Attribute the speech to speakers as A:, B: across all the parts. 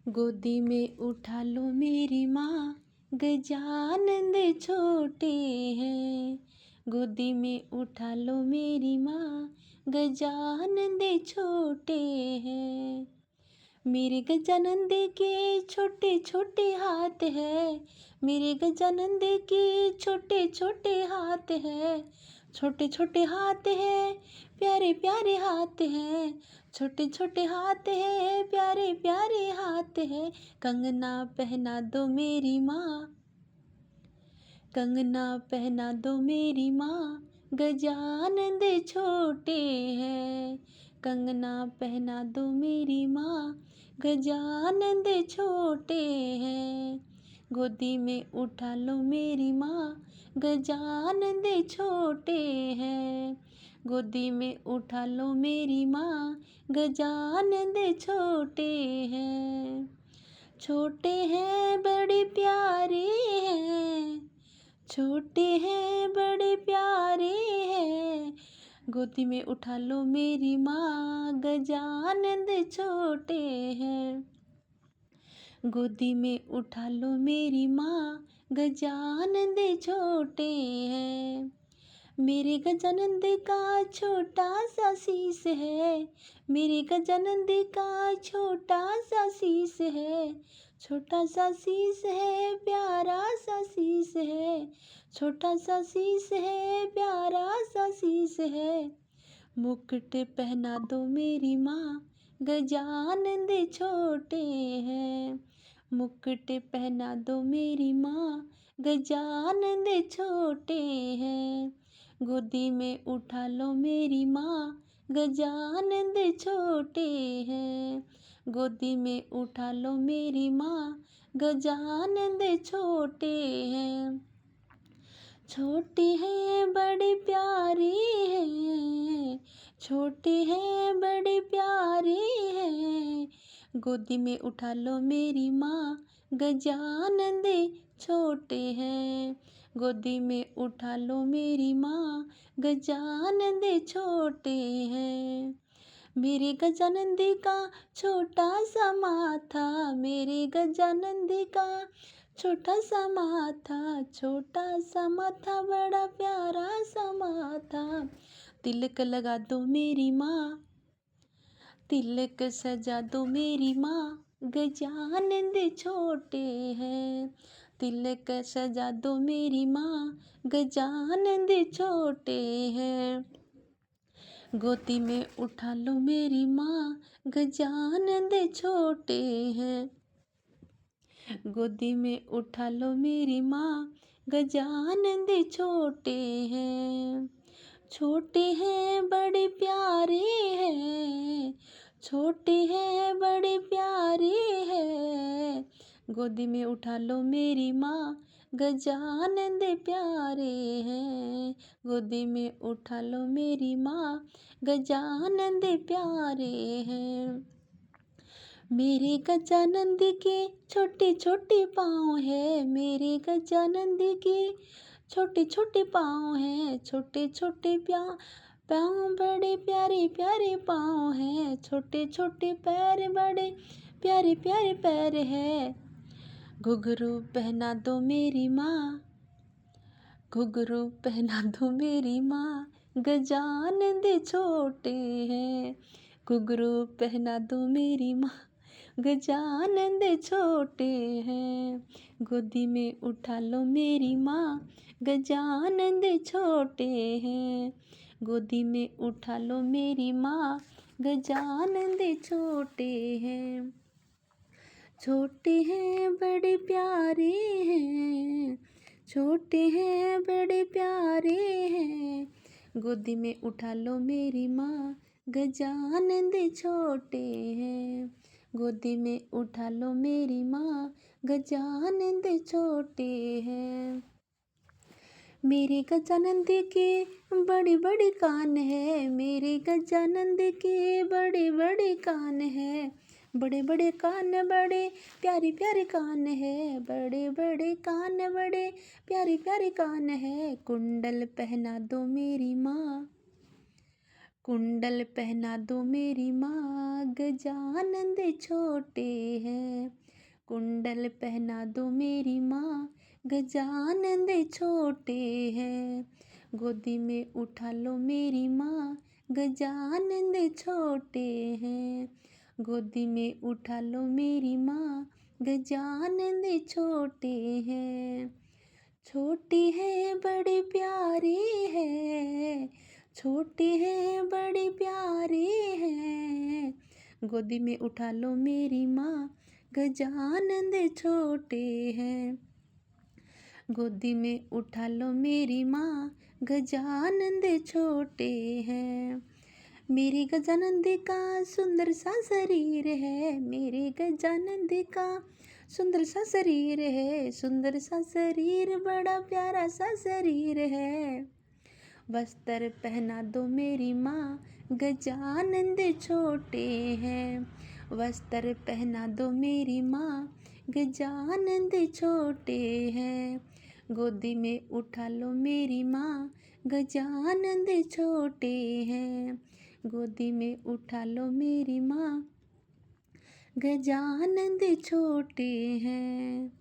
A: गोदी में उठा लो मेरी माँ, गजानंद छोटे हैं। गोदी में उठा लो मेरी माँ, गजानंद छोटे हैं। मेरे गजानंद के छोटे छोटे हाथ है, मेरे गजानंद के छोटे छोटे हाथ है। छोटे छोटे हाथ है, प्यारे प्यारे हाथ हैं। छोटे छोटे हाथ है, प्यारे प्यारे हाथ है। कंगना पहना दो मेरी माँ, कंगना पहना दो मेरी माँ, गजानंद छोटे हैं। कंगना पहना दो मेरी माँ, गजानंद छोटे हैं। गोदी में उठा लो मेरी माँ, गजानंद छोटे हैं। गोदी में उठा लो मेरी माँ, गजानंद छोटे हैं। छोटे हैं बड़े प्यारे हैं, छोटे हैं बड़े प्यारे हैं। गोदी में उठा लो मेरी माँ, गजानंद छोटे हैं। गोदी में उठा लो मेरी माँ, गजानंद छोटे हैं। मेरे गजानंद का छोटा सा शीश है, मेरे गजानंद का छोटा सा शीश है। छोटा सा शीश है, प्यारा सा शीश है। छोटा सा शीश है, प्यारा सा शीश है। मुकुट पहना दो मेरी माँ, गजानंद छोटे हैं। मुकुट पहना दो मेरी माँ, गजानंद छोटे हैं। गोदी में उठा लो मेरी माँ, गजानंद छोटे हैं। गोदी में उठा लो मेरी माँ, गजानंद छोटे हैं। छोटे हैं बड़े प्यारे हैं, छोटे हैं बड़े प्यारे हैं। गोदी में उठा लो मेरी माँ, गजानंद छोटे हैं। गोदी में उठा लो मेरी माँ, गजानंद छोटे हैं। मेरे गजानंद का छोटा सा माथा, मेरे गजानंद का छोटा सा माथा। छोटा सा माथा, बड़ा प्यारा सा माथा। तिलक लगा दो मेरी माँ, तिलक सजा दो मेरी माँ, गजानंद छोटे हैं। तिलक सजा दो मेरी माँ, गजानंद छोटे हैं। गोदी में उठा लो मेरी माँ, गजानंद छोटे हैं। गोदी में उठा लो मेरी माँ, गजानंद छोटे हैं। छोटे हैं बड़े प्यारे हैं, छोटे हैं बड़े प्यारे हैं। गोदी में उठा लो मेरी माँ, गजानंद प्यारे हैं। गोदी में उठा लो मेरी माँ, गजानंद प्यारे हैं। मेरे गजानंद के छोटे छोटे पाँव है, मेरे गजानंद के छोटे छोटे पाँव हैं। छोटे छोटे पाँव बड़े प्यारे प्यारे पाँव हैं। छोटे छोटे पैर बड़े प्यारे प्यारे पैर है। घुंघरू पहना दो मेरी माँ, घुंघरू पहना दो मेरी माँ, गजानंद छोटे हैं। घुंघरू पहना दो मेरी माँ, गजानंद छोटे हैं। गोदी में उठा लो मेरी माँ, गजानंद छोटे हैं। गोदी में उठा लो मेरी माँ, गजानंद छोटे हैं। छोटे हैं बड़े प्यारे हैं, छोटे हैं बड़े प्यारे हैं। गोदी में उठा लो मेरी माँ, गजानंद छोटे हैं। गोदी में उठा लो मेरी माँ, गजानंद छोटे हैं। मेरे गजानंद के बड़े बड़े कान है, मेरे गजानंद के बड़े बड़े कान है। बड़े बड़े कान, बड़े प्यारे प्यारे कान है। बड़े बड़े कान, बड़े प्यारे प्यारे कान है। कुंडल पहना दो मेरी माँ, कुंडल पहना दो मेरी माँ, गजानंद छोटे हैं। कुंडल पहना दो मेरी माँ, गजानंद छोटे हैं। गोदी में उठा लो मेरी माँ, गजानंद छोटे हैं। गोदी में उठा लो मेरी माँ, गजानंद छोटे हैं। छोटी है बड़ी प्यारी है, छोटी है बड़ी प्यारी है। गोदी में उठा लो मेरी माँ, गजानंद छोटे हैं। गोदी में उठा लो मेरी माँ, गजानंद छोटे हैं। मेरे गजानंद का सुंदर सा शरीर है, मेरे गजानंद का सुंदर सा शरीर है। सुंदर सा शरीर, बड़ा प्यारा सा शरीर है। वस्त्र पहना दो मेरी माँ, गजानंद छोटे हैं। वस्त्र पहना दो मेरी माँ, गजानंद छोटे हैं। गोदी में उठा लो मेरी माँ, गजानंद छोटे हैं। गोदी में उठा लो मेरी माँ, गजानंद छोटे हैं।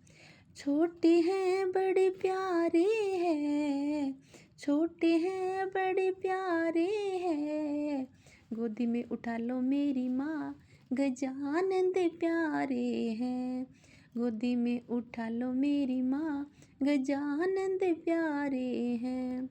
A: छोटे हैं बड़े प्यारे हैं, छोटे हैं बड़े प्यारे हैं। गोदी में उठा लो मेरी माँ, गजानंद प्यारे हैं। गोदी में उठा लो मेरी माँ, गजानंद प्यारे हैं।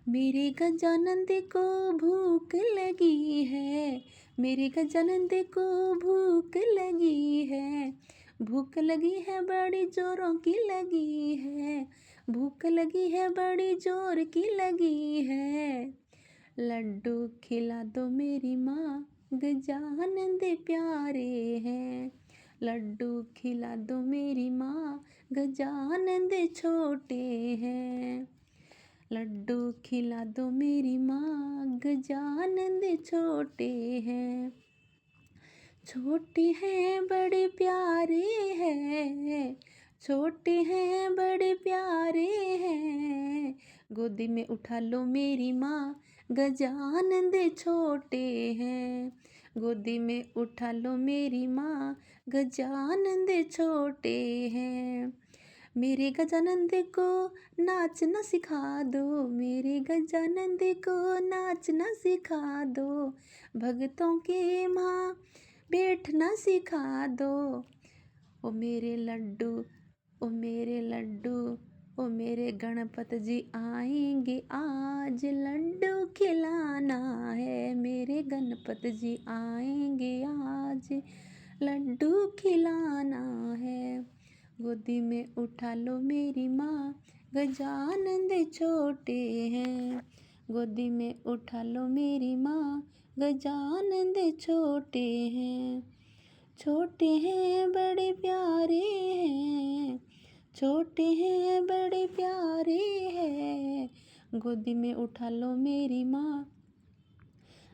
A: मेरे गजानंद को भूख लगी है, मेरे गजानंद को भूख लगी है। भूख लगी है बड़ी जोरों की लगी है, भूख लगी है बड़ी जोर की लगी है। लड्डू खिला दो मेरी माँ, गजानंद प्यारे हैं। लड्डू खिला दो मेरी माँ, गजानंद छोटे हैं। लड्डू खिला दो मेरी माँ, गजानंद छोटे हैं। छोटे हैं बड़े प्यारे हैं, छोटे हैं बड़े प्यारे हैं। गोदी में उठा लो मेरी माँ, गजानंद छोटे हैं। गोदी में उठा लो मेरी माँ, गजानंद छोटे हैं। मेरे गजानंद को नाचना सिखा दो, मेरे गजानंद को नाचना सिखा दो। भक्तों के माँ बैठना सिखा दो। ओ मेरे लड्डू, ओ मेरे लड्डू, ओ मेरे गणपति जी आएंगे आज। लड्डू खिलाना है, मेरे गणपति जी आएंगे आज। लड्डू खिलाना है। गोदी में उठा लो मेरी माँ, गजानंद छोटे हैं। गोदी में उठा लो मेरी माँ, गजानंद छोटे हैं। छोटे हैं बड़े प्यारे हैं, छोटे हैं बड़े प्यारे हैं। गोदी में उठा लो मेरी माँ,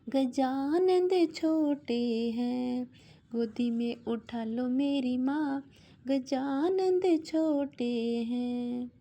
A: गजानंद छोटे हैं। गोदी में उठा लो मेरी माँ, गजानंद छोटे हैं।